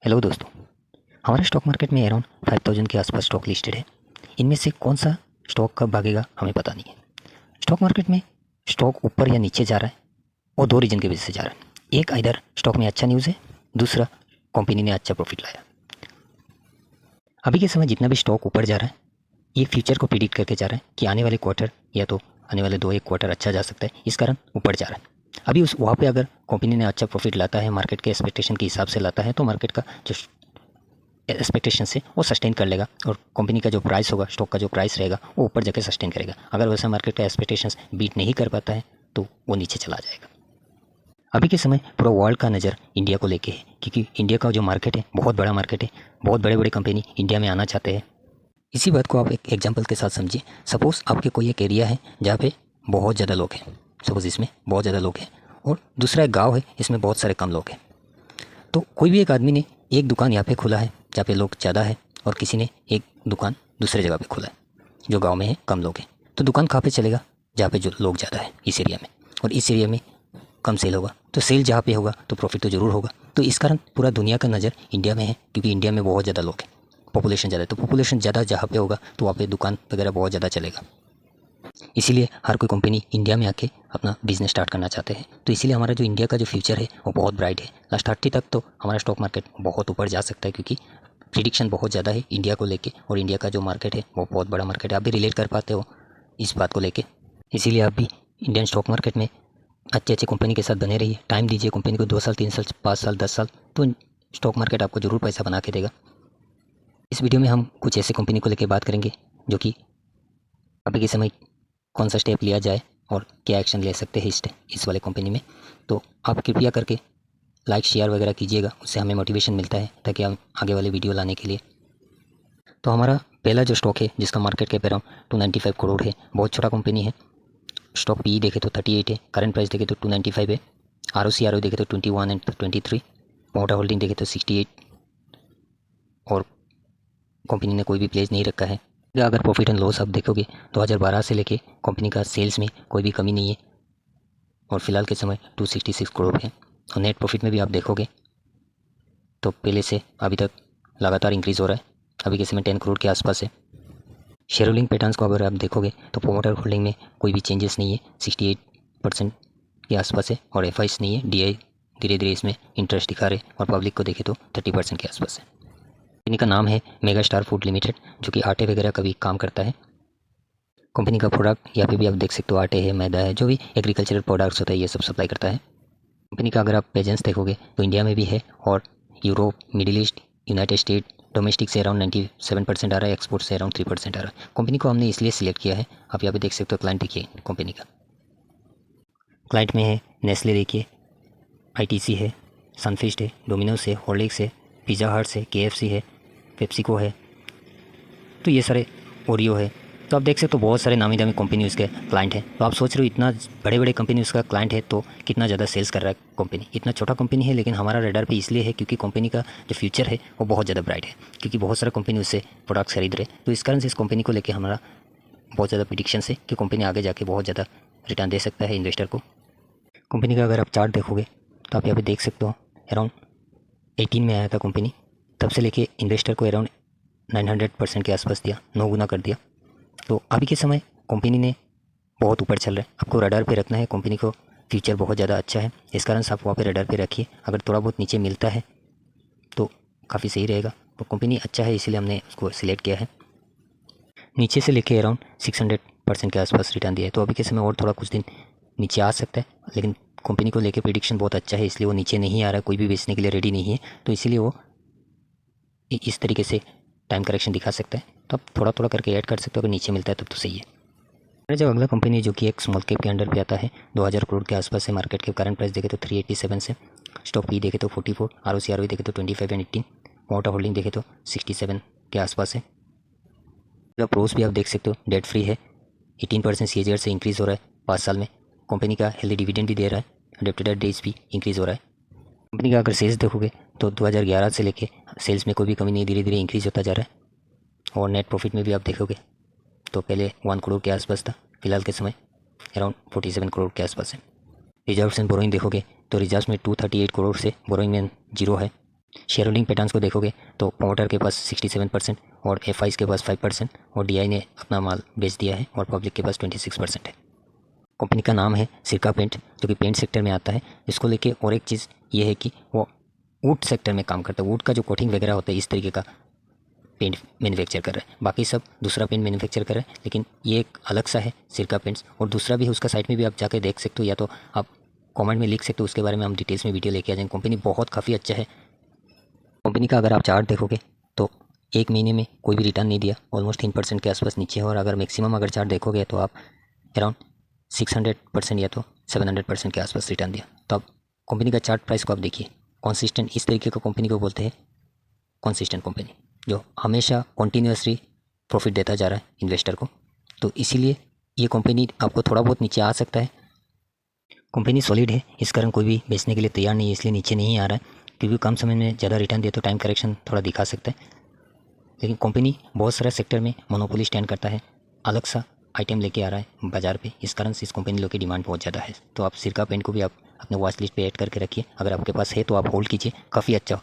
Hello दोस्तों। हमारे stock market में अराउंड 5000 के आसपास स्टॉक लिस्टेड है। इनमें से कौन सा स्टॉक कब भागेगा हमें पता नहीं है। स्टॉक मार्केट में स्टॉक ऊपर या नीचे जा रहा है और दो रीजन की वजह से जा रहा है। एक इधर स्टॉक में अच्छा न्यूज़ है, दूसरा कंपनी ने अच्छा प्रॉफिट लाया। अभी के समय जितना भी स्टॉक ऊपर जा रहा है ये फ्यूचर को प्रिडिक्ट करके जा रहा है कि आने वाले क्वार्टर या तो आने वाले 2-1 क्वार्टर अच्छा जा सकता है, इस कारण ऊपर जा रहा है। अभी उस वहाँ पे अगर कंपनी ने अच्छा प्रॉफिट लाता है, मार्केट के एक्सपेक्टेशन के हिसाब से लाता है, तो मार्केट का जो एक्सपेक्टेशन से वो सस्टेन कर लेगा और कंपनी का जो प्राइस होगा, स्टॉक का जो प्राइस रहेगा वो ऊपर जाकर सस्टेन करेगा। अगर वैसा मार्केट का एक्सपेक्टेशंस बीट नहीं कर पाता है तो वो नीचे चला जाएगा। अभी के समय पूरा वर्ल्ड का नज़र इंडिया को लेके है, क्योंकि इंडिया का जो मार्केट है बहुत बड़ा मार्केट है। बहुत बड़े बड़े कंपनी इंडिया में आना चाहते हैं। इसी बात को आप एक एग्जाम्पल के साथ समझिए। सपोज़ आपके कोई एक एरिया है जहाँ पे बहुत ज़्यादा लोग हैं, सपोज़ इसमें बहुत ज़्यादा लोग हैं, और दूसरा एक गाँव है इसमें बहुत सारे कम लोग हैं। तो कोई भी एक आदमी ने एक दुकान यहाँ पे खोला है जहाँ पे लोग ज़्यादा है, और किसी ने एक दुकान दूसरे जगह पे खोला है जो गांव में है, कम लोग हैं। तो दुकान कहाँ पे चलेगा? जहाँ पे जो लोग ज़्यादा है इस एरिया में, और इस एरिया में कम सेल होगा। तो सेल जहाँ पे होगा तो प्रॉफिट तो ज़रूर होगा। तो इस कारण पूरा दुनिया का नज़र इंडिया में है, क्योंकि इंडिया में बहुत ज़्यादा लोग हैं, पॉपुलेशन ज़्यादा है। तो पॉपुलेशन ज़्यादा जहाँ पे होगा तो वहाँ पे दुकान वगैरह बहुत ज़्यादा चलेगा। इसीलिए हर कोई कंपनी इंडिया में आके अपना बिजनेस स्टार्ट करना चाहते हैं। तो इसीलिए हमारा जो इंडिया का जो फ्यूचर है वो बहुत ब्राइट है। लास्ट 30 तक तो हमारा स्टॉक मार्केट बहुत ऊपर जा सकता है, क्योंकि प्रिडिक्शन बहुत ज़्यादा है इंडिया को लेके, और इंडिया का जो मार्केट है वो बहुत बड़ा मार्केट है। आप भी रिलेट कर पाते हो इस बात को लेके। इसीलिए आप भी इंडियन स्टॉक मार्केट में अच्छे अच्छे कंपनी के साथ बने रहिए। टाइम दीजिए कंपनी को, 2 साल 3 साल 5 साल 10 साल, तो स्टॉक मार्केट आपको ज़रूर पैसा बना के देगा। इस वीडियो में हम कुछ ऐसे कंपनी को लेकर बात करेंगे जो कि अभी के समय कौन सा स्टेप लिया जाए और क्या एक्शन ले सकते हैं इस वाले कंपनी में। तो आप कृपया करके लाइक शेयर वगैरह कीजिएगा, उससे हमें मोटिवेशन मिलता है ताकि हम आगे वाले वीडियो लाने के लिए। तो हमारा पहला जो स्टॉक है जिसका मार्केट कैप अराउंड 295 करोड़ है, बहुत छोटा कंपनी है। स्टॉक पी देखे तो 38 है, करंट प्राइस देखे तो 295 है, ROC देखे तो 21 एंड 23, मोटा होल्डिंग देखे तो 68, और कंपनी ने कोई भी प्लेज नहीं रखा है। अगर प्रॉफिट एंड लॉस आप देखोगे 2012 से लेके कंपनी का सेल्स में कोई भी कमी नहीं है, और फिलहाल के समय 266 करोड़ है। और नेट प्रॉफिट में भी आप देखोगे तो पहले से अभी तक लगातार इंक्रीज़ हो रहा है, अभी के समय 10 करोड़ के आसपास है। शेयर होल्डिंग पैटर्न्स को अगर आप देखोगे तो प्रोमोटर होल्डिंग में कोई भी चेंजेस नहीं है, 68% के आसपास है, और एफ नहीं है। DI धीरे धीरे इसमें इंटरेस्ट दिखा रहे, और पब्लिक को देखे तो 30% के आसपास है। कंपनी का नाम है मेगा स्टार फूड लिमिटेड, जो कि आटे वगैरह का भी काम करता है। कंपनी का प्रोडक्ट यहाँ पे भी आप देख सकते हो, आटे है, मैदा है, जो भी एग्रीकल्चरल प्रोडक्ट्स होता है ये सब सप्लाई करता है। कंपनी का अगर आप प्रेजेंस देखोगे तो इंडिया में भी है, और Europe, middle east, United state, domestic से अराउंड 97% आ रहा है, एक्सपोर्ट से अराउंड 3% आ रहा है। कंपनी को हमने इसलिए सिलेक्ट किया है, आप यहाँ पे देख सकते हो क्लाइंट देखिए कंपनी का। क्लाइंट में है नेस्ले देखिए, ITC है, सनफिस्ट है, डोमिनोज है, हॉर्लिक्स है, पिज़्ज़ा हट्स है, KFC है, पेप्सिको है, तो ये सारे, ओरियो है। तो आप देख सकते हो बहुत सारे नामी दामी कंपनी उसके क्लाइंट हैं। तो आप सोच रहे हो इतना बड़े बड़े कंपनी उसका क्लाइंट है तो कितना ज़्यादा सेल्स कर रहा है कंपनी। इतना छोटा कंपनी है लेकिन हमारा रेडार पे इसलिए है क्योंकि कंपनी का जो फ्यूचर है वो बहुत ज़्यादा ब्राइट है, क्योंकि बहुत सारा कंपनी उससे प्रोडक्ट्स खरीद रहे। तो इस कारण से इस कंपनी को लेकर हमारा बहुत ज़्यादा प्रिडिक्शन है कि कंपनी आगे जाके बहुत ज़्यादा रिटर्न दे सकता है इन्वेस्टर को। कंपनी का अगर आप चार्ट देखोगे तो आप यहाँ पे देख सकते हो अराउंड 18 में आया था कंपनी, तब से लेके इन्वेस्टर को अराउंड 900% के आसपास दिया, 9 गुना कर दिया। तो अभी के समय कंपनी ने बहुत ऊपर चल रहा है, आपको रडार पे रखना है। कंपनी को फ्यूचर बहुत ज़्यादा अच्छा है, इस कारण से आप वहाँ पे रडार पे रखिए। अगर थोड़ा बहुत नीचे मिलता है तो काफ़ी सही रहेगा। तो कंपनी अच्छा है इसीलिए हमने उसको सिलेक्ट किया है। नीचे से लेके अराउंड 600% के आसपास रिटर्न दिया है। तो अभी के समय और थोड़ा कुछ दिन नीचे आ सकता है, लेकिन कंपनी को लेकर प्रिडिक्शन बहुत अच्छा है, इसलिए वो नीचे नहीं आ रहा है, कोई भी बेचने के लिए रेडी नहीं है। तो इसीलिए वो इस तरीके से टाइम करेक्शन दिखा सकता है। तो आप थोड़ा थोड़ा करके ऐड कर सकते हो, अगर नीचे मिलता है तब तो सही है। मेरा जो अगला कंपनी है जो कि एक स्मॉल कैप के अंडर पे आता है, 2000 करोड़ के आसपास है मार्केट के। करंट प्राइस देखे तो 387 से, स्टॉक पी देखे तो 44, ROC देखे तो 25 एंड 18, मोटा होल्डिंग देखे तो 67 के आसपास है। प्रोस भी आप देख सकते हो, डेट फ्री है, 18% CAGR से इंक्रीज़ हो रहा है 5 साल में। कंपनी का हेल्दी डिविडेंड भी दे रहा है, अडेप्टेड डेज भी इंक्रीज़ हो रहा है। कंपनी का अगर सेल्स देखोगे तो 2011 से लेके सेल्स में कोई भी कमी नहीं, धीरे धीरे इंक्रीज़ होता जा रहा है। और नेट प्रॉफिट में भी आप देखोगे तो पहले 1 करोड़ के आसपास था, फिलहाल के समय अराउंड 47 करोड़ के आसपास है। रिजर्व्स एंड बोरोइंग देखोगे तो रिजर्व्स में 238 करोड़ से बोरोइंग में 0 है। शेयर होल्डिंग पैटर्न्स को देखोगे तो प्रोमोटर के पास 67% और एफ के पास 5% और डी ने अपना माल बेच दिया है और पब्लिक के पास 26% है। कंपनी का नाम है सिरका पेंट, जो कि पेंट सेक्टर में आता है। इसको लेके और एक चीज़ ये है कि वो वुड सेक्टर में काम करता है। वुड का जो कोटिंग वगैरह होता है इस तरीके का पेंट मैन्युफैक्चर कर रहा है। बाकी सब दूसरा पेंट मैन्युफैक्चर कर रहा है, लेकिन ये एक अलग सा है सिरका पेंट्स। और दूसरा भी है, उसका साइट में भी आप जाके देख सकते हो, या तो आप कमेंट में लिख सकते हो, उसके बारे में हम डिटेल्स में वीडियो लेके आ जाएंगे। कंपनी बहुत काफ़ी अच्छा है। कंपनी का अगर आप चार्ट देखोगे तो एक महीने में कोई भी रिटर्न नहीं दिया, ऑलमोस्ट 3% के आसपास नीचे है। और अगर मैक्सिमम अगर चार्ट देखोगे तो आप अराउंड 600% या तो 700% के आसपास रिटर्न दिया। तो अब कंपनी का चार्ट प्राइस को आप देखिए, कॉन्सिस्टेंट, इस तरीके का कंपनी को बोलते हैं कॉन्सिस्टेंट कंपनी, जो हमेशा कॉन्टीन्यूसली प्रॉफिट देता जा रहा है इन्वेस्टर को। तो इसीलिए ये कंपनी आपको थोड़ा बहुत नीचे आ सकता है। कंपनी सॉलिड है, इस कारण कोई भी बेचने के लिए तैयार नहीं है, इसलिए नीचे नहीं आ रहा है। क्योंकि कम समय में ज़्यादा रिटर्न दिया तो टाइम करेक्शन थोड़ा दिखा सकता है। लेकिन कंपनी बहुत सारे सेक्टर में मोनोपोली स्टैंड करता है, अलग सा आइटम लेके आ रहा है बाज़ार पे, इस कारण से इस कंपनी लोग की डिमांड बहुत ज़्यादा है। तो आप सिरका पेंट को भी आप अपने वॉच लिस्ट पे ऐड करके रखिए, अगर आपके पास है तो आप होल्ड कीजिए, काफ़ी अच्छा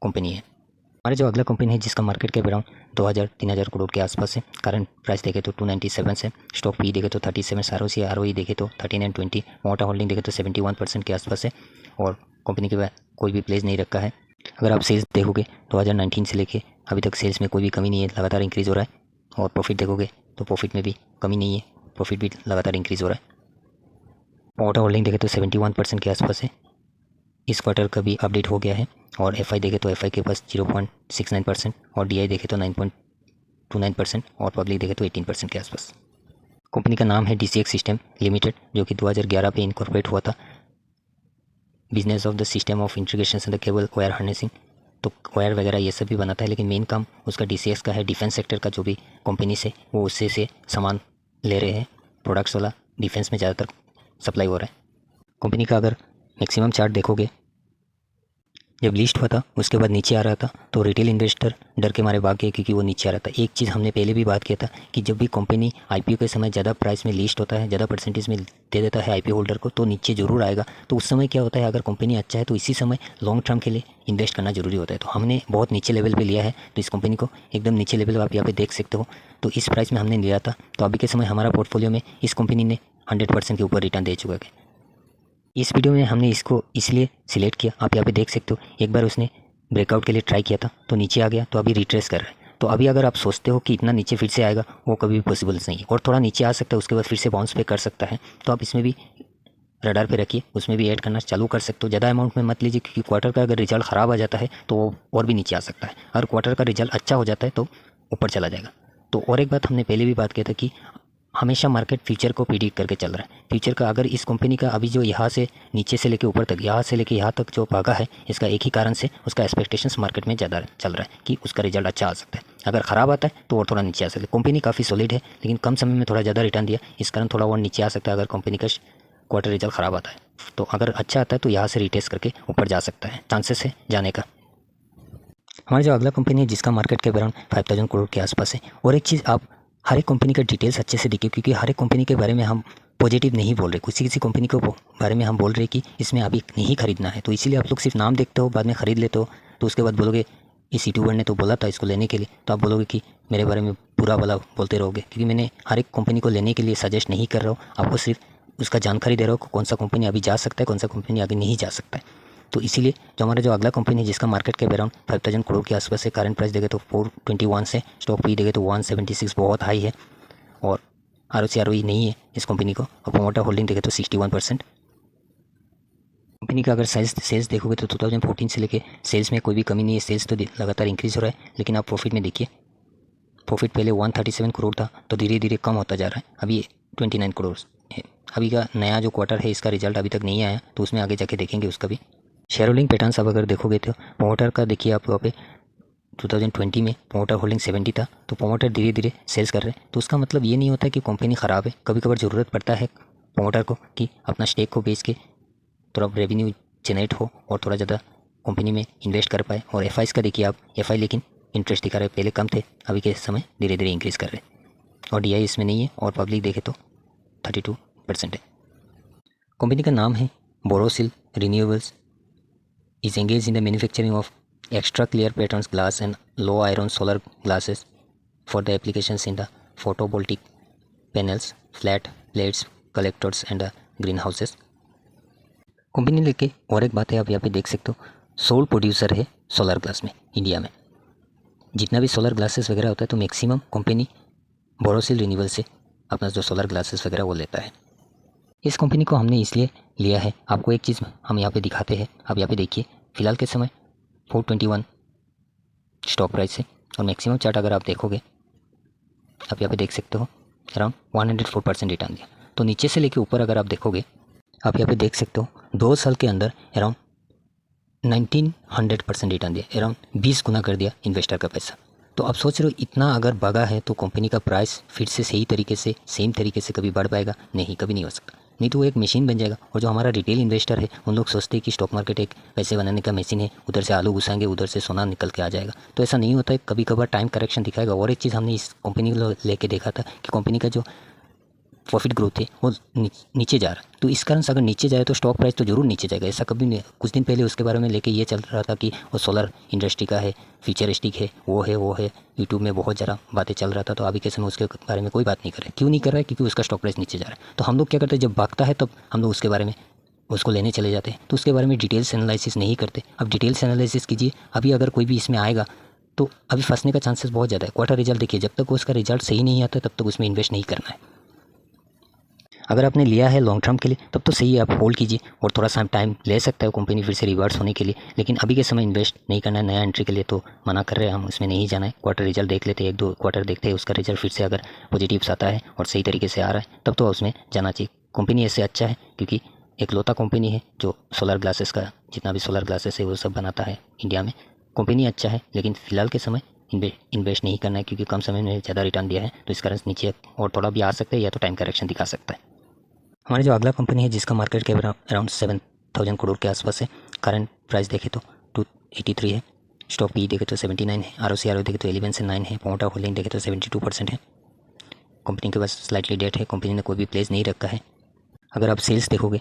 कंपनी है। हमारे जो अगला कंपनी है जिसका मार्केट कैप अराउंड 2000-3000 करोड़ के आसपास है, करंट प्राइस देखे तो 297 से, स्टॉक पी देखे तो 37, आरओसी देखे तो 13 एंड 20, मोटा होल्डिंग देखे तो 71% के आसपास है। और कंपनी के बाद कोई भी प्लेस नहीं रखा है। अगर आप सेल्स देखोगे 2019 से लेके अभी तक सेल्स में कोई भी कमी नहीं है, लगातार इंक्रीज़ हो रहा है। और प्रॉफिट देखोगे तो प्रॉफिट में भी कमी नहीं है, प्रॉफिट भी लगातार इंक्रीज़ हो रहा है। मोटा होल्डिंग देखे तो 71% के आसपास है, इस क्वार्टर का भी अपडेट हो गया है। और एफआई देखे तो एफआई के पास 0.69% और डीआई देखे तो 9.29% और पब्लिक देखे तो 18% के आसपास। कंपनी का नाम है डीसीएक्स सिस्टम लिमिटेड, जो कि 2011 पे इनकॉर्पोरेट हुआ था। Business of the system of integration and the cable wire harnessing, तो वायर वगैरह ये सब भी बनाता है, लेकिन मेन काम उसका डीसीएक्स का है। डिफेंस सेक्टर का जो भी कंपनी से वो उससे से सामान ले रहे हैं, प्रोडक्ट्स वाला डिफेंस में ज़्यादातर सप्लाई हो रहा है। कंपनी का अगर मैक्सिमम चार्ट देखोगे, जब लिस्ट हुआ था उसके बाद नीचे आ रहा था तो रिटेल इन्वेस्टर डर के मारे भाग गए, क्योंकि वो नीचे आ रहा था। एक चीज़ हमने पहले भी बात किया था कि जब भी कंपनी आईपीओ के समय ज़्यादा प्राइस में लिस्ट होता है, ज़्यादा परसेंटेज में दे देता है आईपीओ होल्डर को, तो नीचे जरूर आएगा। तो उस समय क्या होता है, अगर कंपनी अच्छा है तो इसी समय लॉन्ग टर्म के लिए इन्वेस्ट करना जरूरी होता है। तो हमने बहुत नीचे लेवल पर लिया है, तो इस कंपनी को एकदम नीचे लेवल आप यहाँ पे देख सकते हो। तो इस प्राइस में हमने लिया था, तो अभी के समय हमारा पोर्टफोलियो में इस कंपनी ने 100% के ऊपर रिटर्न दे चुका है। इस वीडियो में हमने इसको इसलिए सिलेक्ट किया, आप यहाँ पे देख सकते हो, एक बार उसने ब्रेकआउट के लिए ट्राई किया था तो नीचे आ गया, तो अभी रिट्रेस कर रहा है। तो अभी अगर आप सोचते हो कि इतना नीचे फिर से आएगा, वो कभी भी पॉसिबल नहीं है। और थोड़ा नीचे आ सकता है, उसके बाद फिर से बाउंस पे कर सकता है। तो आप इसमें भी रडार पे रखिए, उसमें भी ऐड करना चालू कर सकते हो। ज़्यादा अमाउंट में मत लीजिए, क्योंकि क्वार्टर का अगर रिजल्ट ख़राब आ जाता है तो वो और भी नीचे आ सकता है। अगर क्वार्टर का रिजल्ट अच्छा हो जाता है तो ऊपर चला जाएगा। तो और एक बात हमने पहले भी बात किया था कि हमेशा मार्केट फ्यूचर को प्रिडिक्ट करके चल रहा है। फ्यूचर का अगर इस कंपनी का अभी जो यहाँ से नीचे से लेके ऊपर तक, यहाँ से लेके यहाँ तक जो भागा है, इसका एक ही कारण से उसका एक्सपेक्टेशंस मार्केट में ज़्यादा चल रहा है कि उसका रिजल्ट अच्छा आ सकता है। अगर ख़राब आता है तो और थोड़ा नीचे आ सकता है। कंपनी काफ़ी सॉलिड है, लेकिन कम समय में थोड़ा ज़्यादा रिटर्न दिया, इस कारण थोड़ा और नीचे आ सकता है। अगर कंपनी का क्वार्टर रिजल्ट ख़राब आता है, तो अगर अच्छा आता है तो यहाँ से रिटेस्ट करके ऊपर जा सकता है, चांसेस है जाने का। हमारा जो अगला कंपनी है जिसका मार्केट कैप अराउंड 5000 करोड़ के आसपास है। और एक चीज़, आप हर एक कंपनी का डिटेल्स अच्छे से देखिए, क्योंकि हर एक कंपनी के बारे में हम पॉजिटिव नहीं बोल रहे, किसी किसी कंपनी के बारे में हम बोल रहे कि इसमें अभी नहीं खरीदना है। तो इसीलिए आप लोग सिर्फ नाम देखते हो, बाद में ख़रीद लेते हो, तो उसके बाद बोलोगे इस यूट्यूबर ने तो बोला था इसको लेने के लिए, तो आप बोलोगे कि मेरे बारे में बुरा भला बोलते रहोगे। क्योंकि मैंने हर एक कंपनी को लेने के लिए सजेस्ट नहीं कर रहा हूँ, आपको सिर्फ उसका जानकारी दे रहा हूँ कौन सा कंपनी अभी जा सकता है, कौन सा कंपनी आगे नहीं जा सकता है। तो इसीलिए जो हमारा जो अगला कंपनी है जिसका मार्केट कैप अराउंड 5000 करोड़ के आसपास है, करंट प्राइस देखे तो 421 से, स्टॉक पी देखे तो 176, बहुत हाई है। और आरओई नहीं है इस कंपनी को। और प्रोमोटर होल्डिंग देखे तो 61%। कंपनी का अगर सेल्स देखोगे तो 2014 से लेके सेल्स में कोई भी कमी नहीं है, सेल्स तो लगातार इंक्रीज हो रहा है। लेकिन आप प्रॉफिट में देखिए, प्रॉफिट पहले 137 करोड़ था, तो धीरे धीरे कम होता जा रहा है, अभी 29 करोड़ है। अभी का नया जो क्वार्टर है इसका रिजल्ट अभी तक नहीं आया, तो उसमें आगे जाके देखेंगे उसका भी। शेयर होल्डिंग पैटर्न्स आप अगर देखोगे तो प्रोमोटर का देखिए, आप वहाँ पे 2020 में प्रोमोटर होल्डिंग 70 था, तो प्रोमोटर धीरे धीरे सेल्स कर रहे हैं। तो उसका मतलब ये नहीं होता कि कंपनी ख़राब है, कभी कभार ज़रूरत पड़ता है प्रोमोटर को कि अपना स्टेक को बेच के थोड़ा रेवेन्यू जनरेट हो और थोड़ा ज़्यादा कंपनी में इन्वेस्ट कर पाए। और एफ का देखिए आप, एफ लेकिन इंटरेस्ट दिखा रहे, पहले कम थे, अभी के समय धीरे धीरे इंक्रीज़ कर रहे हैं। और डी इसमें नहीं है, और पब्लिक देखे तो 32% है। कंपनी का नाम है Borosil renewables, is engage in the manufacturing of extra clear patterns glass and low iron solar glasses for the applications in the photovoltaic panels, flat plates, collectors and greenhouses. Company लेके और एक बात है, आप यहाँ पे देख सकते हो, सोल प्रोड्यूसर है सोलर ग्लास में इंडिया में। जितना भी सोलर ग्लासेस वगैरह होता है तो मैक्सिमम कंपनी बोरोसिल रिन्यूएबल से अपना जो सोलर ग्लासेस वगैरह वो लेता है। इस कंपनी को हमने इसलिए लिया है, आपको एक चीज़ हम यहाँ पे दिखाते हैं। आप यहाँ पे देखिए, फ़िलहाल के समय 421 स्टॉक प्राइस है और मैक्सिमम चार्ट अगर आप देखोगे, आप यहाँ पे देख सकते हो अराउंड 104% रिटर्न दिया। तो नीचे से लेके ऊपर अगर आप देखोगे, आप यहाँ पे देख सकते हो 2 साल के अंदर अराउंड 1900% रिटर्न दिया, अराउंड 20 गुना कर दिया इन्वेस्टर का पैसा। तो आप सोच रहे हो इतना अगर भागा है तो कंपनी का प्राइस फिर से सही तरीके से सेम तरीके से कभी बढ़ पाएगा? नहीं, कभी नहीं हो सकता। नहीं तो वो एक मशीन बन जाएगा। और जो हमारा रिटेल इन्वेस्टर है उन लोग सोचते हैं कि स्टॉक मार्केट एक पैसे बनाने का मशीन है, उधर से आलू घुसाएंगे उधर से सोना निकल के आ जाएगा। तो ऐसा नहीं होता है, कभी कभार टाइम करेक्शन दिखाएगा। और एक चीज़ हमने इस कंपनी को लेके देखा था कि कंपनी का जो प्रॉफिट ग्रोथ है वो नीचे जा रहा है। तो इस कारण से अगर नीचे जाए तो स्टॉक प्राइस तो जरूर नीचे जाएगा, ऐसा कभी नहीं। कुछ दिन पहले उसके बारे में लेके ये चल रहा था कि वो सोलर इंडस्ट्री का है, फ्यूचरिस्टिक है, वो है यूट्यूब में बहुत ज़्यादा बातें चल रहा था। तो अभी के समय उसके बारे में कोई बात नहीं कर रहा है। क्यों नहीं कर रहा है? क्योंकि उसका स्टॉक प्राइस नीचे जा रहा है। तो हम लोग क्या करते हैं, जब भागता है तब हम लोग उसके बारे में उसको लेने चले जाते हैं, तो उसके बारे में डिटेल्स एनालिसिस नहीं करते। अब डिटेल्स एनालिसिस कीजिए, अभी अगर कोई भी इसमें आएगा तो अभी फंसने का चांसेस बहुत ज़्यादा है। क्वार्टर रिजल्ट देखिए, जब तक उसका रिजल्ट सही नहीं आता तब तक उसमें इन्वेस्ट नहीं करना है। अगर आपने लिया है लॉन्ग टर्म के लिए तब तो सही है, आप होल्ड कीजिए और थोड़ा सा टाइम ले सकता है कंपनी फिर से रिवर्स होने के लिए। लेकिन अभी के समय इन्वेस्ट नहीं करना है, नया एंट्री के लिए तो मना कर रहे हैं हम, उसमें नहीं जाना है। क्वार्टर रिजल्ट देख लेते हैं, 1-2 क्वार्टर देखते हैं, उसका रिजल्ट फिर से अगर पॉजिटिव आता है और सही तरीके से आ रहा है तब तो उसमें जाना चाहिए। कंपनी ऐसे अच्छा है क्योंकि एक लौता कंपनी है जो सोलर ग्लासेस का, जितना भी सोलर ग्लासेस है वो सब बनाता है इंडिया में। कंपनी अच्छा है लेकिन फ़िलहाल के समय इन्वेस्ट नहीं करना है क्योंकि कम समय में ज़्यादा रिटर्न दिया है। तो इस कारण नीचे और थोड़ा भी आ सकता है या तो टाइम करेक्शन दिखा सकता है। हमारी जो अगला कंपनी है जिसका मार्केट कैप अराउंड 7000 करोड़ के आसपास है, करंट प्राइस देखे तो 283 है, स्टॉक पी देखे तो 79 है, ROC देखे तो 11 से 9 है, पोटा होल्डिंग देखे तो 72% है। कंपनी के पास स्लाइटली डेट है, कंपनी ने कोई भी प्लेस नहीं रखा है। अगर आप सेल्स देखोगे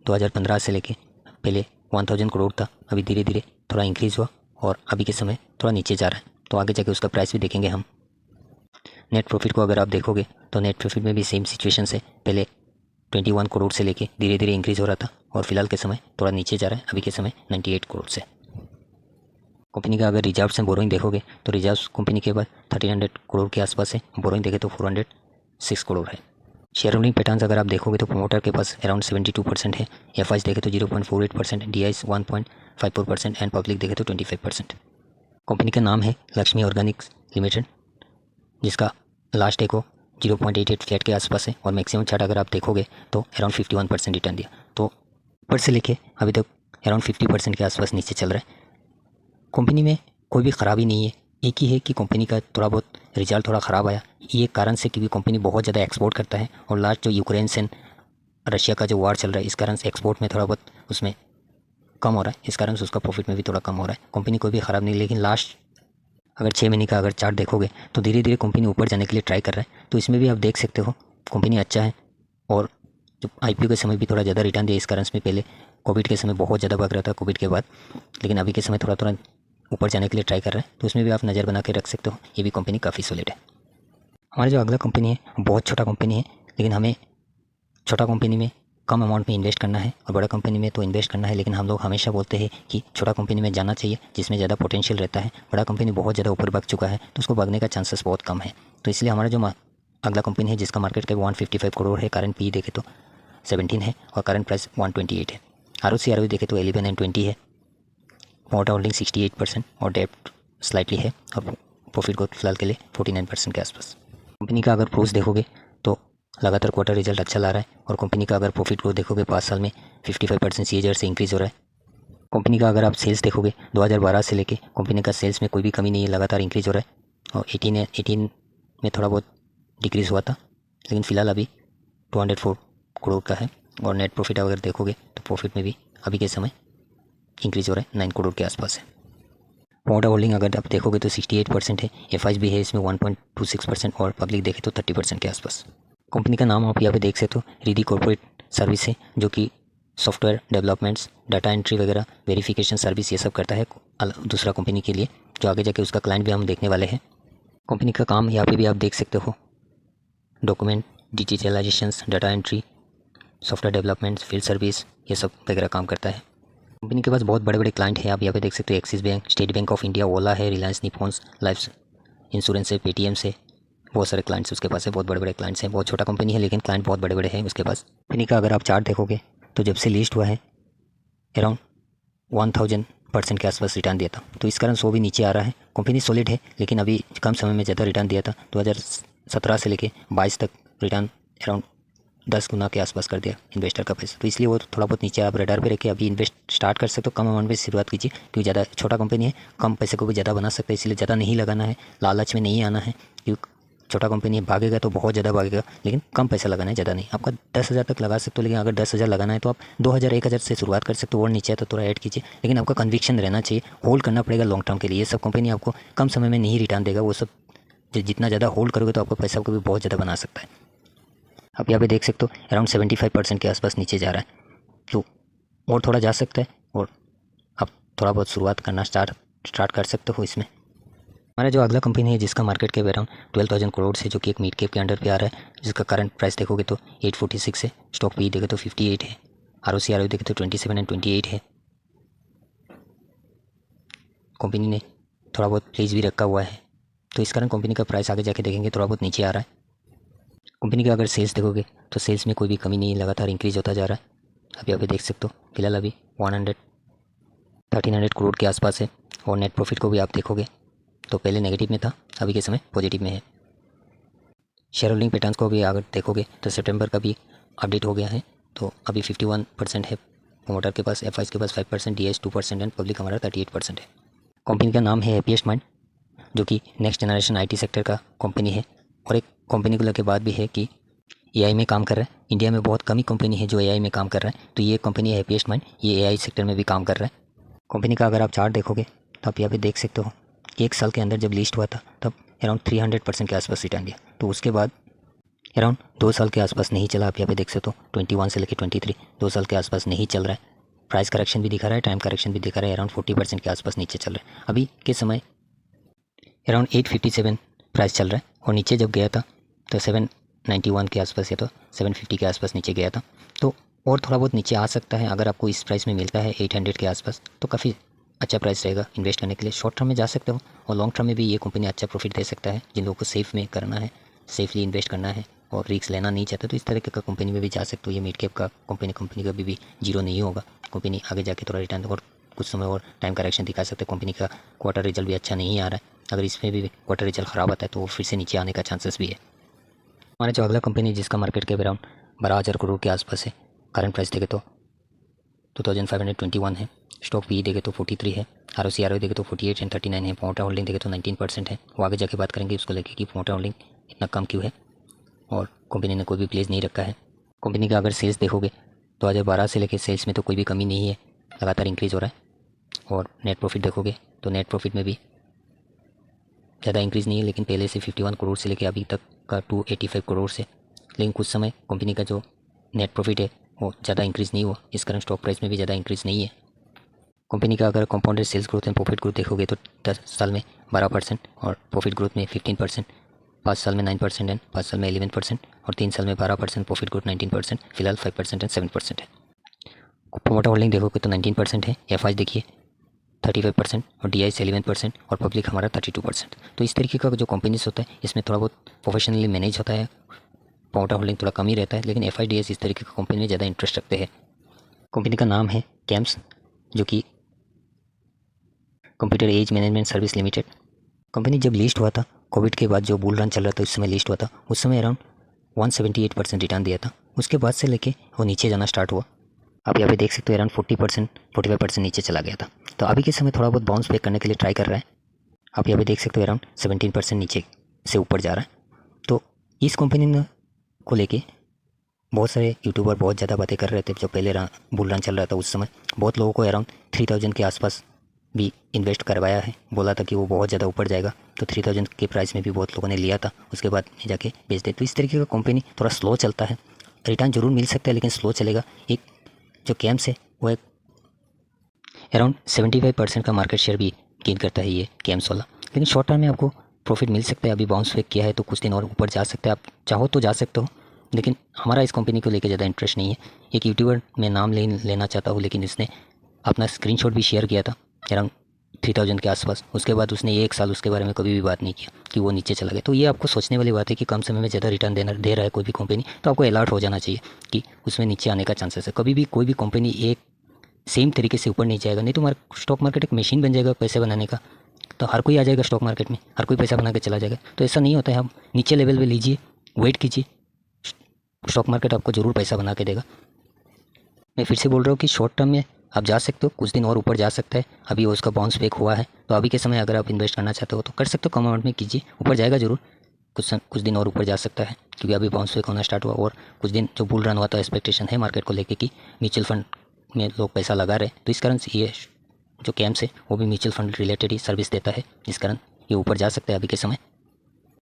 2015 से लेके पहले 1000 करोड़ था, अभी धीरे धीरे थोड़ा इंक्रीज़ हुआ और अभी के समय थोड़ा नीचे जा रहा है। तो आगे जाके उसका प्राइस भी देखेंगे हम। नेट प्रॉफिट को अगर आप देखोगे तो नेट प्रॉफिट में भी सेम सिचुएशन है, पहले 21 करोड़ से लेके धीरे धीरे इंक्रीज़ हो रहा था और फिलहाल के समय थोड़ा नीचे जा रहा है, अभी के समय 98 करोड़ से। कंपनी का अगर रिजर्व से बोरोइंग देखोगे तो रिजर्व कंपनी के पास 1300 करोड़ के आसपास है, बोरोइंग देखे तो 406 करोड़ है। शेयर होल्डिंग पैटर्न्स अगर आप देखोगे तो प्रोमोटर के पास अराउंड 72% है, FIs देखे तो 0.48%, DIs 1.54% एंड पब्लिक देखे तो 25%। कंपनी का नाम है लक्ष्मी ऑर्गेनिक्स लिमिटेड, जिसका लास्ट एको 0.88 फ्लैट के आसपास है और मैक्सिमम चार्ट अगर आप देखोगे तो अराउंड 51% रिटर्न दिया। तो ऊपर से लेके अभी तक अराउंड 50% के आसपास नीचे चल रहा है। कंपनी में कोई भी ख़राबी नहीं है, एक ही है कि कंपनी का थोड़ा बहुत रिजल्ट थोड़ा ख़राब आया। ये कारण से क्योंकि कंपनी बहुत ज़्यादा एक्सपोर्ट करता है और लास्ट जो यूक्रेन से रशिया का जो वार चल रहा है इस कारण से एक्सपोर्ट में थोड़ा बहुत उसमें कम हो रहा है, इस कारण से उसका प्रॉफिट में भी थोड़ा कम हो रहा है। कंपनी कोई भी ख़राब नहीं, लेकिन लास्ट अगर 6 महीने का अगर चार्ट देखोगे तो धीरे धीरे कंपनी ऊपर जाने के लिए ट्राई कर रहा है। तो इसमें भी आप देख सकते हो कंपनी अच्छा है और जो IPO के समय भी थोड़ा ज़्यादा रिटर्न दिया, इस कारण से पहले कोविड के समय बहुत ज़्यादा भाग रहा था, कोविड के बाद, लेकिन अभी के समय थोड़ा थोड़ा ऊपर जाने के लिए ट्राई कर रहा है। तो उसमें भी आप नज़र बना के रख सकते हो, ये भी कंपनी काफ़ी सॉलिड है। हमारी जो अगला कंपनी है बहुत छोटा कंपनी है, लेकिन हमें छोटा कंपनी में कम अमाउंट में इन्वेस्ट करना है और बड़ा कंपनी में तो इन्वेस्ट करना है, लेकिन हम लोग हमेशा बोलते हैं कि छोटा कंपनी में जाना चाहिए जिसमें ज़्यादा पोटेंशियल रहता है। बड़ा कंपनी बहुत ज़्यादा ऊपर भाग चुका है तो उसको भागने का चांसेस बहुत कम है। तो इसलिए हमारा जो अगला कंपनी है जिसका मार्केट कैप 155 करोड़ है, करंट PE देखे तो 17 है और करंट प्राइस 128 है, ROC देखे तो 11 एंड 20 है, मोटा होल्डिंग 68% और डेप्ट स्लाइटली है और प्रॉफिट ग्रोथ फिलहाल के लिए 49% के आसपास। कंपनी का अगर प्रोस देखोगे तो लगातार क्वार्टर रिजल्ट अच्छा ला रहा है और कंपनी का अगर प्रॉफिट ग्रोथ देखोगे 5 साल में 55% CAGR से इंक्रीज़ हो रहा है। कंपनी का अगर आप सेल्स देखोगे 2012 से लेके कंपनी का सेल्स में कोई भी कमी नहीं है, लगातार इंक्रीज़ हो रहा है और 18 में थोड़ा बहुत डिक्रीज़ हुआ था, लेकिन फ़िलहाल अभी 204 करोड़ का है। और नेट प्रॉफिट अगर देखोगे तो प्रॉफिट में भी अभी के समय इंक्रीज़ हो रहा है, 9 करोड़ के आसपास है। मोटा होल्डिंग अगर आप देखोगे तो 68% है, FIs भी है इसमें 1.26% और पब्लिक देखे तो 30% के आसपास। कंपनी का नाम आप यहाँ पे देख सकते हो, रिद्धि कॉर्पोरेट सर्विस है, जो कि सॉफ्टवेयर डेवलपमेंट्स, डाटा एंट्री वगैरह, वेरिफिकेशन सर्विस, ये सब करता है दूसरा कंपनी के लिए, जो आगे जाके उसका क्लाइंट भी हम देखने वाले हैं। कंपनी का काम यहाँ पे भी आप देख सकते हो, document digitalisations, data entry, software developments, field service, ये सब वगैरह काम करता है। कंपनी के पास बहुत बड़े बड़े क्लाइंट हैं, आप यहाँ पे देख सकते हो, Axis Bank, State Bank of India, Ola है, रिलायंस निपॉन्स लाइफ इंश्योरेंस है, पेटीएम से, बहुत सारे क्लाइंट्स उसके पास है, बहुत बड़े बड़े क्लाइंट्स हैं। बहुत छोटा कंपनी है लेकिन क्लाइंट बहुत बड़े बड़े हैं उसके पास। कंपनी का अगर आप चार्ट देखोगे तो जब से लिस्ट हुआ है अराउंड 1000% के आसपास रिटर्न दिया था, तो इस कारण सो भी नीचे आ रहा है। कंपनी सॉलिड है लेकिन अभी कम समय में ज़्यादा रिटर्न दिया था। 2017 से लेके 22 तक रिटर्न अराउंड 10 गुना के आसपास कर दिया इन्वेस्टर का पैसा, तो इसलिए वो थोड़ा बहुत नीचे आप रडार पे रखे अभी इन्वेस्ट स्टार्ट कर सकते हो। कम अमाउंट में शुरुआत कीजिए, क्योंकि ज़्यादा छोटा कंपनी है, कम पैसे को भी ज़्यादा बना सकते हैं, इसलिए ज़्यादा नहीं लगाना है, लालच में नहीं आना है। क्योंकि छोटा कंपनी है, भागेगा तो बहुत ज़्यादा भागेगा, लेकिन कम पैसा लगाना है, ज़्यादा नहीं। आपका 10,000 तक लगा सकते हो, लेकिन अगर 10,000 लगाना है तो आप 2,000 1,000 से शुरुआत कर सकते हो, और नीचे है तो थोड़ा ऐड कीजिए, लेकिन आपका कन्विक्शन रहना चाहिए, होल्ड करना पड़ेगा लॉन्ग टर्म के लिए। ये सब कंपनी आपको कम समय में नहीं रिटर्न देगा, वो सब जितना ज़्यादा होल्ड करोगे तो आपका पैसा को भी बहुत ज़्यादा बना सकता है। आप यहाँ पे देख सकते हो अराउंड 75% के आसपास नीचे जा रहा है, तो और थोड़ा जा सकता है, और आप थोड़ा बहुत शुरुआत करना स्टार्ट कर सकते हो इसमें। हमारा जो अगला कंपनी है जिसका मार्केट कैप अराउंड 12,000 करोड़ से, जो कि एक मिड कैप के अंडर पे आ रहा है, जिसका करंट प्राइस देखोगे तो 846 है, स्टॉक पी देखो तो 58 है, ROC देखो तो 27 एंड 28 है। कंपनी ने थोड़ा बहुत प्लेस भी रखा हुआ है, तो इस कारण कंपनी का प्राइस आगे जाके देखेंगे थोड़ा बहुत नीचे आ रहा है। कंपनी का अगर सेल्स देखोगे तो सेल्स में कोई भी कमी नहीं, लगातार इंक्रीज होता जा रहा है। आप यहाँ पे देख सकते हो फिलहाल अभी 1300 करोड़ के आसपास है, और नेट प्रॉफिट को भी आप देखोगे तो पहले नेगेटिव में था, अभी के समय पॉजिटिव में है। शेयर होल्डिंग पैटर्न्स को भी अगर देखोगे तो सितंबर का भी अपडेट हो गया है, तो अभी 51% है प्रोमोटर के पास, एफआईज के पास 5%, डीएस 2% एंड पब्लिक हमारा 38% है। कंपनी का नाम है हैप्पीएस्ट माइंड, जो कि नेक्स्ट जनरेशन आईटी सेक्टर का कंपनी है, और एक कंपनी को लेकर बात भी है कि एआई में काम कर रहा है। इंडिया में बहुत कम ही कंपनी है जो एआई में काम कर रहा है, तो ये कंपनी हैप्पीएस्ट माइंड ये एआई सेक्टर में भी काम कर रहा है। कंपनी का अगर आप चार्ट देखोगे तो आप यहाँ पे देख सकते हो, एक साल के अंदर जब लिस्ट हुआ था तब अराउंड 300% के आसपास रिटर्न दिया, तो उसके बाद अराउंड 2 साल के आसपास नहीं चला। आप यहाँ पे देख सकते हो 21 से लेकर 23 2 साल के आसपास नहीं चल रहा है। प्राइस करेक्शन भी दिखा रहा है, टाइम करेक्शन भी दिखा रहा है, अराउंड 40% के आसपास नीचे चल रहा है। अभी के समय अराउंड 857 प्राइस चल रहा है, और नीचे जब गया था तो 791 के आसपास या तो 750 के आसपास नीचे गया था, तो और थोड़ा बहुत नीचे आ सकता है। अगर आपको इस प्राइस में मिलता है 800 के आसपास, तो काफ़ी अच्छा प्राइस रहेगा इन्वेस्ट करने के लिए। शॉर्ट टर्म में जा सकते हो, और लॉन्ग टर्म में भी ये कंपनी अच्छा प्रॉफिट दे सकता है। जिन लोगों को सेफ में करना है, सेफली इन्वेस्ट करना है और रिस्क लेना नहीं चाहते, तो इस तरह का कंपनी में भी जा सकते हो। ये मिड कैप का कंपनी का भी जीरो नहीं होगा। कंपनी आगे जाके थोड़ा रिटर्न और कुछ समय और टाइम करेक्शन दिखा सकते हैं। कंपनी का क्वार्टर रिजल्ट भी अच्छा नहीं आ रहा है, अगर इसमें भी क्वार्टर रिजल्ट ख़राब आता है तो वो फिर से नीचे आने का चांसेस भी है। हमारा जो अगला कंपनी जिसका मार्केट कैप अराउंड 12,000 करोड़ के आसपास है, करंट प्राइस देखे तो 2521 है, स्टॉक पी देखे तो 43 है, ROC देखे तो 48 एंड 39 है, प्रोमोटर होल्डिंग देखे तो 19% है। वो आगे जाके बात करेंगे उसको लेके कि प्रोमोटर होल्डिंग इतना कम क्यों है, और कंपनी ने कोई भी प्लेस नहीं रखा है। कंपनी का अगर सेल्स देखोगे 2012 से लेकर सेल्स में तो कोई भी कमी नहीं है, लगातार इंक्रीज़ हो रहा है। और नेट प्रॉफिट देखोगे तो नेट प्रॉफिट में भी ज़्यादा इंक्रीज़ नहीं है, लेकिन पहले से 51 करोड़ से लेकर अभी तक का 285 करोड़ से, लेकिन कुछ समय कंपनी का जो नेट प्रॉफिट है वो ज़्यादा इंक्रीज़ नहीं हुआ, इस कारण स्टॉक प्राइस में भी ज़्यादा इंक्रीज़ नहीं है। कंपनी का अगर compounded sales growth and profit growth देखोगे तो 10 साल में 12% और प्रॉफिट ग्रोथ में 15%, 5 साल में 9% एंड 5 साल में 11%, और 3 साल में 12%, प्रॉफिट ग्रोथ 19%, फिलहाल 5% एंड 7% है। प्रोमोटर होल्डिंग देखोगे तो 19% है, एफआई देखिए 35% और DI 11% और पब्लिक हमारा 32%। तो इस तरीके का जो कंपनीज होता है इसमें थोड़ा बहुत प्रोफेशनली मैनेज होता है, प्रोमोटर होल्डिंग थोड़ा कम ही रहता है, लेकिन FIDS इस तरीके का कंपनी में ज़्यादा इंटरेस्ट रखते हैं। कंपनी का नाम है कैम्स, जो कि computer age management service limited. Company जब लिस्ट हुआ था, कोविड के बाद जो बुल रन चल रहा था उस समय लिस्ट हुआ था, उस समय अराउंड 178% रिटर्न दिया था। उसके बाद से लेके वो नीचे जाना स्टार्ट हुआ। आप यहाँ पे देख सकते हो अराउंड 40% 45% नीचे चला गया था, तो अभी के समय थोड़ा बहुत बाउंस बैक करने के लिए ट्राई कर रहा है। आप यहाँ पे देख सकते हो अराउंड 17% नीचे से ऊपर जा रहा है। तो इस कंपनी को लेके बहुत सारे यूट्यूबर बहुत ज़्यादा बातें कर रहे थे। जब पहले बुल रन चल रहा था उस समय बहुत लोगों को अराउंड 3000 के आसपास भी इन्वेस्ट करवाया है, बोला था कि वो बहुत ज़्यादा ऊपर जाएगा, तो 3000 के प्राइस में भी बहुत लोगों ने लिया था, उसके बाद जाके बेच दे। तो इस तरीके का कंपनी थोड़ा स्लो चलता है, रिटर्न जरूर मिल सकता है लेकिन स्लो चलेगा। एक जो केम्स है वो एक अराउंड 75% का मार्केट शेयर भी गेन करता है ये केम्स वाला। लेकिन शॉर्ट टर्म में आपको प्रॉफिट मिल सकता है। अभी बाउंस बैक किया है तो कुछ दिन और ऊपर जा सकता है, आप चाहो तो जा सकते हो। लेकिन हमारा इस कंपनी को लेकर ज़्यादा इंटरेस्ट नहीं है। एक यूट्यूबर मैं नाम लेना चाहता हूँ, लेकिन इसने अपना स्क्रीनशॉट भी शेयर किया था अराउंड 3000 के आसपास। उसके बाद उसने 1 साल उसके बारे में कभी भी बात नहीं किया कि वो नीचे चला गया। तो ये आपको सोचने वाली बात है कि कम समय में ज़्यादा रिटर्न दे रहा है कोई भी कंपनी, तो आपको अलर्ट हो जाना चाहिए कि उसमें नीचे आने का चांसेस है। कभी भी कोई भी कंपनी एक सेम तरीके से ऊपर नहीं जाएगा, नहीं तो स्टॉक मार्केट एक मशीन बन जाएगा पैसे बनाने का। तो हर कोई आ जाएगा स्टॉक मार्केट में, हर कोई पैसा बना के चला जाएगा। तो ऐसा नहीं होता है। आप नीचे लेवल पे लीजिए, वेट कीजिए, स्टॉक मार्केट आपको ज़रूर पैसा बना के देगा। मैं फिर से बोल रहा हूँ कि शॉर्ट टर्म में आप जा सकते हो, कुछ दिन और ऊपर जा सकता है। अभी उसका बाउंस बैक हुआ है, तो अभी के समय अगर आप इन्वेस्ट करना चाहते हो तो कर सकते हो, कम अमाउंट में कीजिए। ऊपर जाएगा ज़रूर, कुछ दिन और ऊपर जा सकता है, क्योंकि अभी बाउंस बैक होना स्टार्ट हुआ। और कुछ दिन जो बुल रन हुआ था, एक्सपेक्टेशन है मार्केट को लेकर कि म्यूचुअल फंड में लोग पैसा लगा रहे, तो इस कारण से ये जो केम्स है वो भी म्यूचुअल फंड रिलेटेड ही सर्विस देता है, जिस कारण ये ऊपर जा सकता है अभी के समय।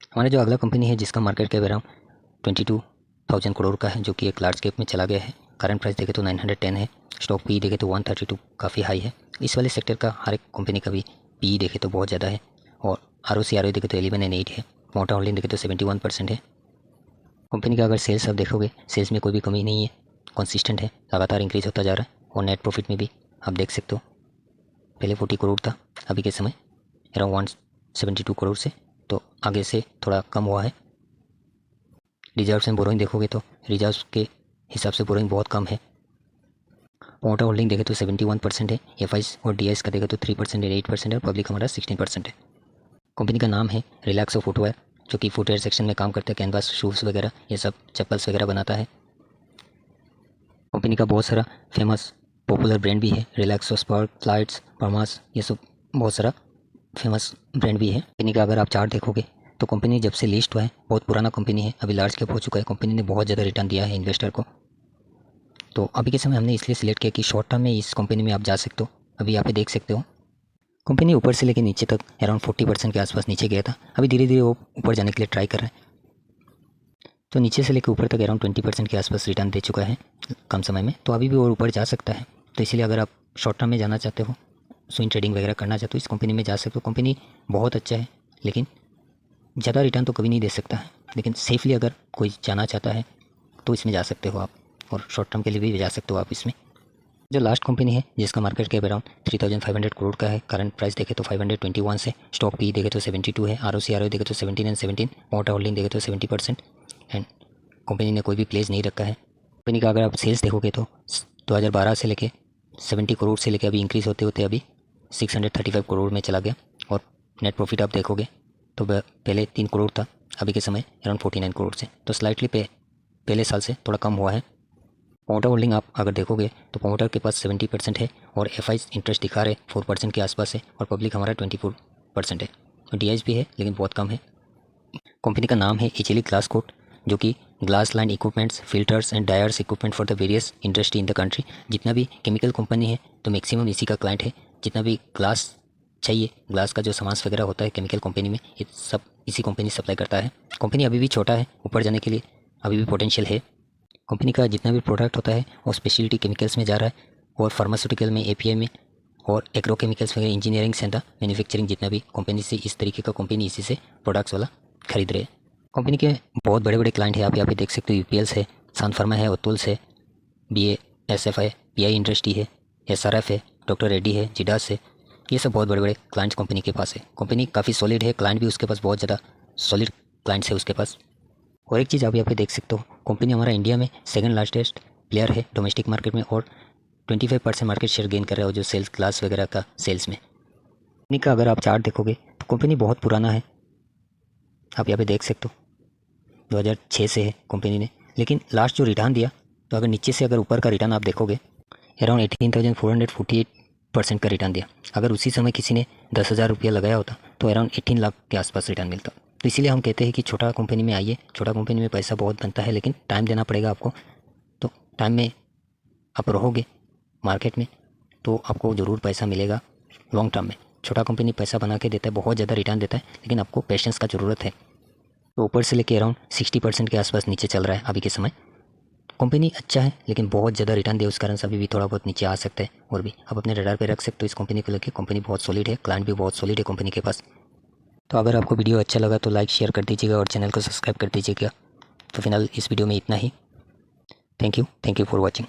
हमारा जो अगला कंपनी है जिसका मार्केट कैप अराउंड 22,000 करोड़ का है, जो कि एक लार्ज कैप में चला गया है। करंट प्राइस देखे तो 910 है, स्टॉक पी देखे तो 132 काफ़ी हाई है। इस वाले सेक्टर का हर एक कंपनी का भी पी देखे तो बहुत ज़्यादा है, और ROC देखे तो 11 एंड 8 है। मोटा होल्डिंग देखे तो 71% है। कंपनी का अगर सेल्स आप देखोगे, सेल्स में कोई भी कमी नहीं है, कंसिस्टेंट है, लगातार इंक्रीज होता जा रहा है। और नेट प्रॉफिट में भी आप देख सकते हो, पहले 40 करोड़ था, अभी के समय अराउंड 172 करोड़ से, तो आगे से थोड़ा कम हुआ है। रिजर्व्स एंड बोरोइंग देखोगे तो रिजर्व्स के हिसाब से बोरोइंग बहुत कम है। मोटा होल्डिंग देखे तो 71% है। FIs और DIs का देखे तो 3% है, 8% है, और पब्लिक हमारा 16% है। कंपनी का नाम है रिलैक्सो फुटवेयर, जो कि फुटवेयर सेक्शन में काम करता है। कैनवास, शूज़ वगैरह, ये सब चप्पल्स वगैरह बनाता है। कंपनी का बहुत सारा फेमस पॉपुलर ब्रांड भी है, रिलैक्सो, स्पार्क, फ्लाइट्स, परमास, ये सब बहुत सारा फेमस ब्रांड भी है। कंपनी का अगर आप चार्ट देखोगे तो कंपनी जब से लिस्ट हुआ है, बहुत पुराना कंपनी है, अभी लार्ज कैप हो चुका है। कंपनी ने बहुत ज़्यादा रिटर्न दिया है इन्वेस्टर को। तो अभी के समय हमने इसलिए सिलेक्ट किया कि शॉर्ट टर्म में इस कंपनी में आप जा सकते हो। अभी यहाँ पे देख सकते हो कंपनी ऊपर से लेकर नीचे तक अराउंड 40% के आसपास नीचे गया था। अभी धीरे धीरे वो ऊपर जाने के लिए ट्राई कर रहा है। तो नीचे से लेकर ऊपर तक अराउंड 20% के आसपास रिटर्न दे चुका है कम समय में, तो अभी भी और ऊपर जा सकता है। तो इसीलिए अगर आप शॉर्ट टर्म में जाना चाहते हो, स्विंग ट्रेडिंग वगैरह करना चाहते हो, इस कंपनी में जा सकते हो। कंपनी बहुत अच्छा है, लेकिन ज़्यादा रिटर्न तो कभी नहीं दे सकता है। लेकिन सेफली अगर कोई जाना चाहता है तो इसमें जा सकते हो आप, और शॉर्ट टर्म के लिए भी जा सकते हो आप इसमें। जो लास्ट कंपनी है जिसका मार्केट कैप अराउंड 3500 करोड़ का है, करंट प्राइस देखे तो 521 है, स्टॉक पी देखे तो 72 है, ROC देखे तो 17 एंड 17, मोटा होल्डिंग देखे तो 70%, एंड कंपनी ने कोई भी प्लेस नहीं रखा है। कंपनी का अगर आप सेल्स देखोगे तो 2012 से लेके 70 करोड़ से लेके अभी इंक्रीज़ होते होते अभी 635 करोड़ में चला गया। और नेट प्रॉफिट आप देखोगे तो पहले 3 करोड़ था, अभी के समय अराउंड 49 करोड़ से, तो स्लाइटली पहले साल से थोड़ा कम हुआ है। प्रमोटर होल्डिंग आप अगर देखोगे तो प्रमोटर के पास 70% है, और FIs इंटरेस्ट दिखा रहे 4% के आसपास है, और पब्लिक हमारा 24% है। और DIs भी है लेकिन बहुत कम है। कंपनी का नाम है एचएलई ग्लास कोट, जो कि glass line equipments, filters and dyers equipment for the various industry in the country. जितना भी केमिकल कंपनी है तो मैक्सिमम इसी का क्लाइंट है। जितना भी ग्लास चाहिए, ग्लास का जो सामान वगैरह होता है केमिकल कंपनी में, ये सब इसी कंपनी सप्लाई करता है। कंपनी अभी भी छोटा है, ऊपर जाने के लिए अभी भी पोटेंशियल है। कंपनी का जितना भी प्रोडक्ट होता है वो स्पेशलिटी केमिकल्स में जा रहा है, और फार्मास्यूटिकल में, API में, और एग्रोकेमिकल्स वगैरह, इंजीनियरिंग से मैन्युफैक्चरिंग, जितना भी कंपनी से इस तरीके का कंपनी इसी से प्रोडक्ट्स वाला खरीद रहे हैं। कंपनी के बहुत बड़े बड़े क्लाइंट हैं, आप यहाँ पे देख सकते हो। UPLs है, सन फार्मा है, अतुल्स है, BASF है, PI इंडस्ट्री है, SRF है, डॉक्टर रेड्डी है, जिडास है। ये सब बहुत बड़े बड़े क्लाइंट्स कंपनी के पास है। कंपनी काफ़ी सॉलिड है, क्लाइंट भी उसके पास बहुत ज़्यादा सॉलिड क्लाइंट्स है उसके पास। और एक चीज़ आप यहाँ पे देख सकते हो, कंपनी हमारा इंडिया में सेकंड लार्जेस्ट प्लेयर है डोमेस्टिक मार्केट में, और 25% मार्केट शेयर गेन कर रहा है, जो सेल्स ग्लास वगैरह का सेल्स में। कंपनी का अगर आप चार्ट देखोगे तो कंपनी बहुत पुराना है, आप यहाँ पे देख सकते हो 2006 से है कंपनी ने। लेकिन लास्ट जो रिटर्न दिया, तो अगर नीचे से अगर ऊपर का रिटर्न आप देखोगे अराउंड 18,448% का रिटर्न दिया। अगर उसी समय किसी ने 10,000 रुपया लगाया होता तो अराउंड 18 लाख के आसपास रिटर्न मिलता। तो इसीलिए हम कहते हैं कि छोटा कंपनी में आइए, छोटा कंपनी में पैसा बहुत बनता है, लेकिन टाइम देना पड़ेगा आपको। तो टाइम में आप रहोगे मार्केट में तो आपको ज़रूर पैसा मिलेगा लॉन्ग टर्म में। छोटा कंपनी पैसा बना के देता है, बहुत ज़्यादा रिटर्न देता है, लेकिन आपको पेशेंस का ज़रूरत है। तो ऊपर से लेके अराउंड 60% के आसपास नीचे चल रहा है अभी के समय। कंपनी अच्छा है लेकिन बहुत ज़्यादा रिटर्न दे उस कारण से अभी भी थोड़ा बहुत नीचे आ सकता है और भी आप अपने रडार पे रख सकते हो इस कंपनी को लेकर। कंपनी बहुत सॉलिड है, क्लाइंट भी बहुत सॉलिड है कंपनी के पास। तो अगर आपको वीडियो अच्छा लगा तो लाइक शेयर कर दीजिएगा और चैनल को सब्सक्राइब कर दीजिएगा। तो फिलहाल इस वीडियो में इतना ही। Thank you for watching.